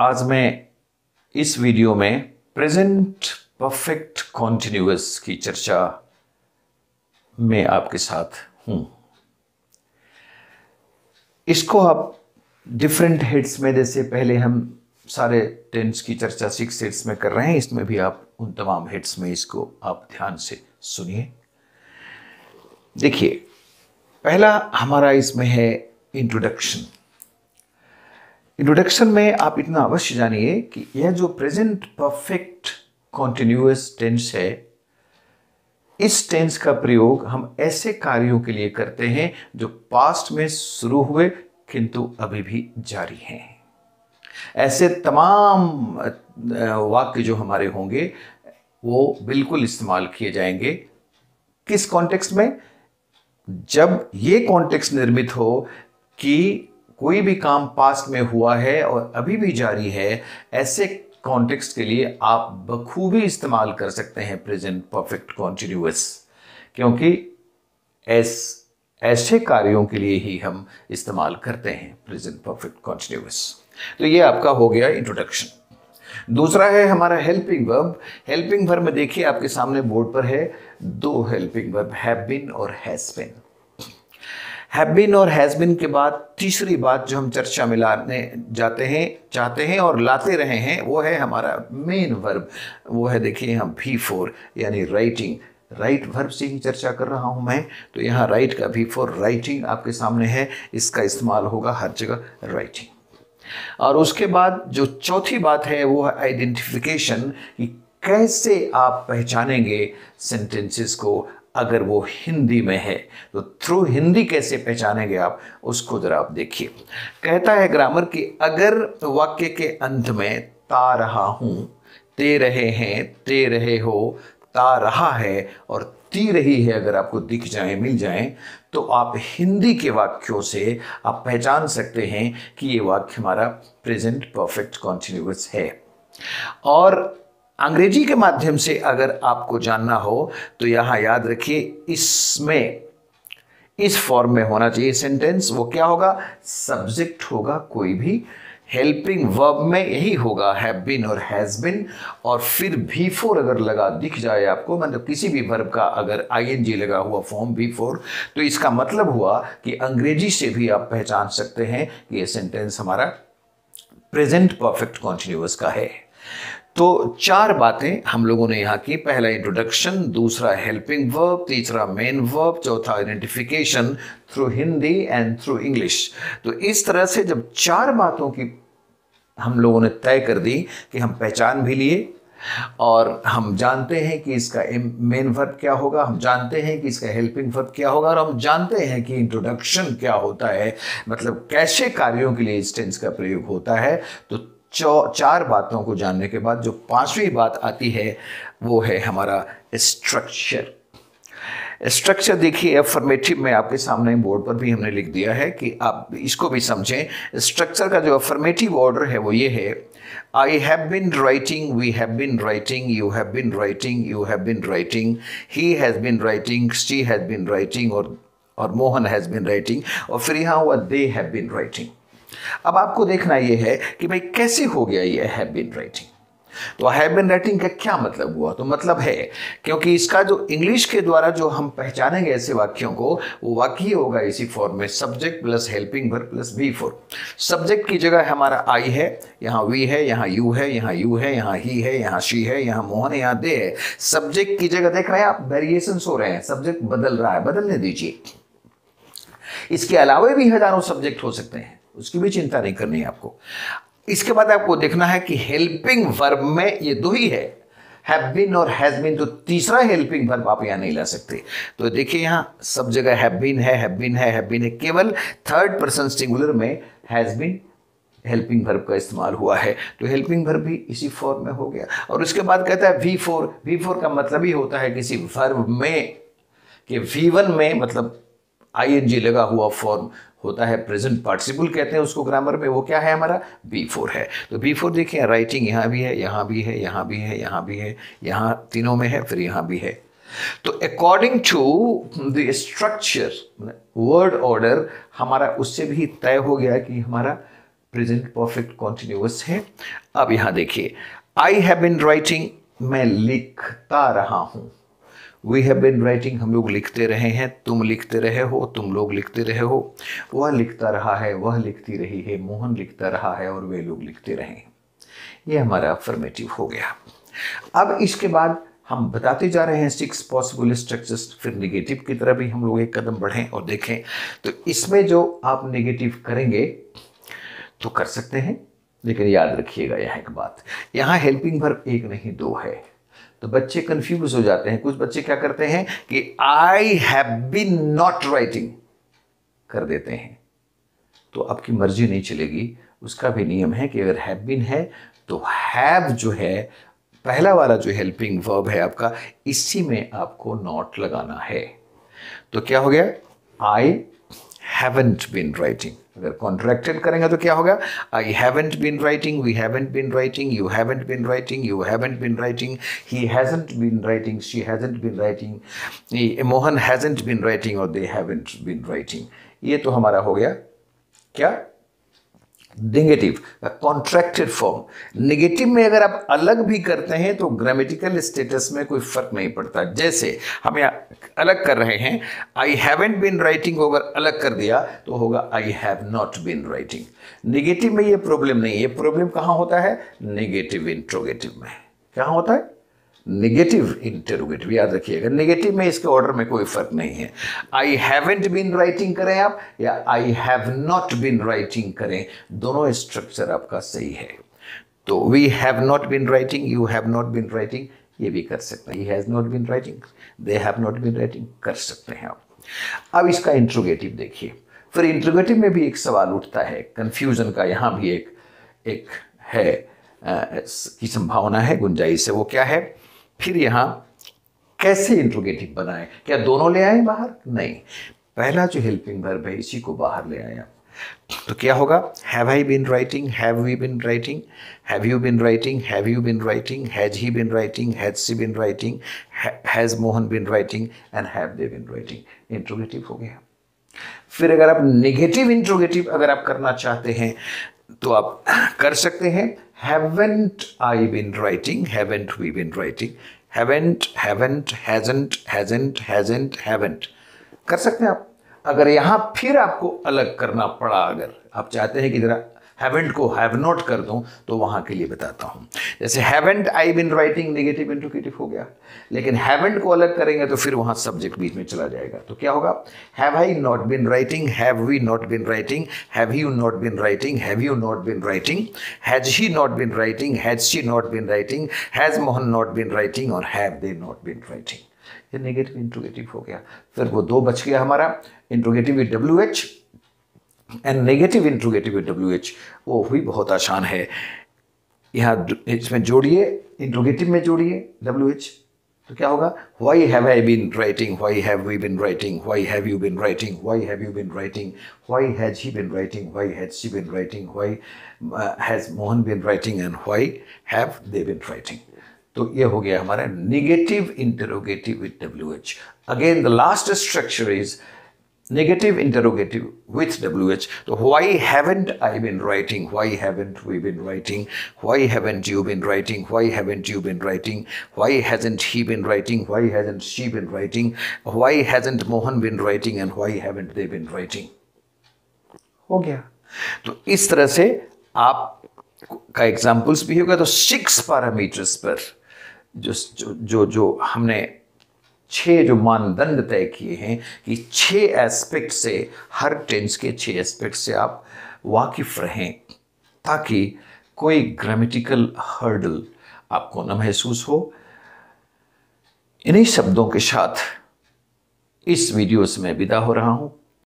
आज मैं इस वीडियो में प्रेजेंट परफेक्ट कॉन्टिन्यूअस की चर्चा में आपके साथ हूं। इसको आप डिफरेंट हेड्स में, जैसे पहले हम सारे टेंस की चर्चा 6 हेड्स में कर रहे हैं, इसमें भी आप उन तमाम हेड्स में इसको आप ध्यान से सुनिए। देखिए, पहला हमारा इसमें है इंट्रोडक्शन। इंट्रोडक्शन में आप इतना अवश्य जानिए कि यह जो प्रेजेंट परफेक्ट कॉन्टिन्यूअस टेंस है, इस टेंस का प्रयोग हम ऐसे कार्यों के लिए करते हैं जो पास्ट में शुरू हुए किंतु अभी भी जारी हैं। ऐसे तमाम वाक्य जो हमारे होंगे वो बिल्कुल इस्तेमाल किए जाएंगे। किस कॉन्टेक्स्ट में? जब ये कॉन्टेक्स्ट निर्मित हो कि कोई भी काम पास्ट में हुआ है और अभी भी जारी है, ऐसे कॉन्टेक्स्ट के लिए आप बखूबी इस्तेमाल कर सकते हैं प्रेजेंट परफेक्ट कॉन्टिन्यूअस, क्योंकि ऐसे कार्यों के लिए ही हम इस्तेमाल करते हैं प्रेजेंट परफेक्ट कॉन्टिन्यूअस। तो ये आपका हो गया इंट्रोडक्शन। दूसरा है हमारा हेल्पिंग वर्ब। हेल्पिंग वर्ब में देखिए आपके सामने बोर्ड पर है दो हेल्पिंग वर्ब, हैव बीन और हैज बीन। हैव बीन और हैज बीन के बाद तीसरी बात जो हम चर्चा में लाने चाहते हैं और लाते रहे हैं, वो है हमारा मेन वर्ब। वो है, देखिए यहाँ V4 यानी राइटिंग। राइट वर्ब से ही चर्चा कर रहा हूं मैं, तो यहाँ राइट का V4 राइटिंग आपके सामने है। इसका इस्तेमाल होगा हर जगह राइटिंग। और उसके बाद जो चौथी बात है वो है आइडेंटिफिकेशन, कि कैसे आप पहचानेंगे सेंटेंसेस को। अगर वो हिंदी में है तो थ्रू हिंदी कैसे पहचानेंगे आप, उसको जरा आप देखिए। कहता है ग्रामर कि अगर वाक्य के अंत में ता रहा हूं, ते रहे हैं, ते रहे हो, ता रहा है और ती रही है अगर आपको दिख जाए, मिल जाए, तो आप हिंदी के वाक्यों से आप पहचान सकते हैं कि ये वाक्य हमारा प्रेजेंट परफेक्ट कॉन्टिन्यूअस है। और अंग्रेजी के माध्यम से अगर आपको जानना हो तो यहां याद रखिए, इसमें इस फॉर्म में होना चाहिए सेंटेंस। वो क्या होगा? सब्जेक्ट होगा कोई भी। हेल्पिंग वर्ब में यही होगा हैव बीन और हैज बीन, और फिर V4 अगर लगा दिख जाए आपको, मतलब किसी भी वर्ब का अगर ING लगा हुआ फॉर्म V4, तो इसका मतलब हुआ कि अंग्रेजी से भी आप पहचान सकते हैं कि यह सेंटेंस हमारा प्रेजेंट परफेक्ट कॉन्टिन्यूअस का है। तो 4 बातें हम लोगों ने यहाँ की। पहला इंट्रोडक्शन, दूसरा हेल्पिंग वर्ब, तीसरा मेन वर्ब, चौथा identification through Hindi and through English. तो इस तरह से जब 4 बातों की हम लोगों ने तय कर दी कि हम पहचान भी लिए और हम जानते हैं कि इसका मेन वर्ब क्या होगा, हम जानते हैं कि इसका हेल्पिंग वर्ब क्या होगा, और हम जानते हैं कि इंट्रोडक्शन क्या होता है, मतलब कैसे कार्यों के लिए इस टेंस का प्रयोग होता है। तो 4 बातों को जानने के बाद जो 5वीं बात आती है वो है हमारा स्ट्रक्चर। स्ट्रक्चर देखिए, अफर्मेटिव में आपके सामने बोर्ड पर भी हमने लिख दिया है कि आप इसको भी समझें। स्ट्रक्चर का जो अफर्मेटिव ऑर्डर है वो ये है, I have been writing, we have been writing, you have been writing, you have been writing, he has been writing, she has been writing, और मोहन हैज बीन राइटिंग, और फिर यहाँ हुआ दे हैव बीन राइटिंग। अब आपको देखना यह है कि भाई कैसे हो गया ये हैव बीन राइटिंग। तो हैव बीन राइटिंग का क्या मतलब हुआ? तो मतलब है, क्योंकि इसका जो इंग्लिश के द्वारा जो हम पहचानेंगे ऐसे वाक्यों को, वो वाक्य होगा इसी फॉर्म में, subject plus helping verb plus V4। Subject की जगह हमारा आई है, यहाँ वी है, यहाँ यू है, यहाँ यू है, यहाँ ही है, यहाँ शी है, यहाँ मोहन है, यहाँ दे है। सब्जेक्ट की जगह देख रहे हैं आप, वेरिएशन हो रहे हैं, सब्जेक्ट बदल रहा है, बदलने दीजिए। इसके अलावा भी हजारों सब्जेक्ट हो सकते हैं, उसकी भी चिंता नहीं करनी है आपको। इसके बाद आपको देखना है कि हेल्पिंग वर्ब में ये 2 ही है, हैव बीन और हैज बीन, तो तीसरा हेल्पिंग वर्ब आप यहां नहीं ला सकते। तो देखिए यहां सब जगह हैव बीन है, हैव बीन है, हैव बीन है, केवल 3rd पर्सन सिंगुलर में हैज बीन हेल्पिंग वर्ब का इस्तेमाल हुआ है। तो हेल्पिंग वर्ब भी इसी फॉर्म में हो गया। और उसके बाद कहता है V4। V4 का मतलब ही होता है किसी वर्ब में कि V1 में, मतलब ING लगा हुआ फॉर्म होता है, प्रेजेंट पार्टिसिपल कहते हैं उसको ग्रामर में। वो क्या है हमारा? V4 है। तो V4 देखिए, राइटिंग यहाँ भी है, यहाँ भी है, यहाँ भी है, यहाँ भी है, यहाँ तीनों में है, फिर यहाँ भी है। तो according to the structure, word order हमारा उससे भी तय हो गया कि हमारा प्रेजेंट परफेक्ट कॉन्टिन्यूअस है। अब यहां देखिए, आई हैव बीन राइटिंग, मैं लिखता रहा हूं। वी हैव बीन राइटिंग, हम लोग लिखते रहे हैं, तुम लिखते रहे हो, तुम लोग लिखते रहे हो, वह लिखता रहा है, वह लिखती रही है, मोहन लिखता रहा है और वे लोग लिखते रहे हैं। ये हमारा अफर्मेटिव हो गया। अब इसके बाद हम बताते जा रहे हैं 6 पॉसिबल स्ट्रक्चर्स, फिर नेगेटिव की तरफ भी हम लोग एक कदम बढ़ें और देखें। तो इसमें जो आप नेगेटिव करेंगे तो कर सकते हैं, लेकिन याद रखिएगा यहाँ एक बात, यहाँ हेल्पिंग वर्ब एक नहीं 2 है। तो बच्चे कंफ्यूज हो जाते हैं। कुछ बच्चे क्या करते हैं कि I have been not writing कर देते हैं, तो आपकी मर्जी नहीं चलेगी। उसका भी नियम है कि अगर हैव बीन है तो हैव जो है पहला वाला जो हेल्पिंग वर्ब है आपका, इसी में आपको नॉट लगाना है। तो क्या हो गया, आई हैवंट बीन राइटिंग। अगर कॉन्ट्रैक्टेड करेंगे तो क्या होगा, I haven't been writing, we haven't been writing, you haven't been writing, you haven't been writing, he hasn't been writing, she hasn't been writing, Mohan hasn't been writing और they haven't been writing. ये तो हमारा हो गया क्या, negative contracted form. Negative में अगर आप अलग भी करते हैं तो ग्रामेटिकल स्टेटस में कोई फर्क नहीं पड़ता। जैसे हम यहाँ अलग कर रहे हैं, आई हैवंट बीन राइटिंग को अगर अलग कर दिया तो होगा I have not been writing. Negative में ये प्रॉब्लम नहीं है। ये प्रॉब्लम कहाँ होता है, नेगेटिव इंट्रोगेटिव में। कहाँ होता है, नेगेटिव इंटरोगेटिव। याद रखिएगा, नेगेटिव में इसके ऑर्डर में कोई फर्क नहीं है। आई हैवंट बीन राइटिंग करें आप या I have not been writing करें, दोनों स्ट्रक्चर आपका सही है। तो we have not been writing, you have not been writing, ये भी कर सकते हैं। He has not been writing, they have not been writing, कर सकते हैं आप। अब इसका इंट्रोगेटिव देखिए। फिर इंट्रोगेटिव में भी एक सवाल उठता है, कंफ्यूजन का यहाँ भी एक है की संभावना है, गुंजाइश है। वो क्या है, फिर यहां कैसे इंट्रोगेटिव बनाएं, क्या दोनों ले आए बाहर, नहीं, पहला जो हेल्पिंग वर्ब है इसी को बाहर ले आए आप। तो क्या होगा, have I been writing, have we been writing, have you been writing, have you been writing, has he been writing, has she been writing, has Mohan been writing and have they been writing. Interrogative हो गया। फिर अगर आप negative interrogative अगर आप करना चाहते हैं तो आप कर सकते हैं, haven't I been writing, haven't we been writing, haven't, hasn't कर सकते हैं आप। अगर यहां फिर आपको अलग करना पड़ा, अगर आप चाहते हैं कि जरा haven't को have not कर दूं, तो वहां के लिए बताता हूं। जैसे haven't I been writing negative interrogative हो गया, लेकिन haven't को अलग करेंगे तो फिर वहां सब्जेक्ट बीच में चला जाएगा। तो क्या होगा, have I not been writing, have we not been writing, have you not been writing, have you not been writing, has he not been writing, has she not been writing, has Mohan not been writing और have they not been writing। ये negative interrogative हो गया। फिर वो 2 बच गया हमारा, interrogative with WH and negative interrogative with WH। वो भी बहुत आसान है, यहाँ इसमें जोड़िए, इंट्रोगेटिव में जोड़िए WH, तो क्या होगा, why have I been writing, why have we been writing, why have you been writing, why have you been writing, why has he been writing, why has she been writing, why has Mohan been writing and why have they been writing. तो ये हो गया हमारा negative interrogative with WH। Again the last structure is negative interrogative with WH. So why haven't I been writing? Why haven't we been writing? Why haven't you been writing? Why haven't you been writing? Why hasn't he been writing? Why hasn't she been writing? Why hasn't Mohan been writing? And why haven't they been writing? हो गया। तो इस तरह से आप का examples भी होगा। तो 6 पैरामीटर्स पर जो हमने 6 जो मानदंड तय किए हैं कि 6 एस्पेक्ट से, हर टेंस के 6 एस्पेक्ट से आप वाकिफ रहें, ताकि कोई ग्रामेटिकल हर्डल आपको न महसूस हो। इन्हीं शब्दों के साथ इस वीडियो से मैं विदा हो रहा हूं।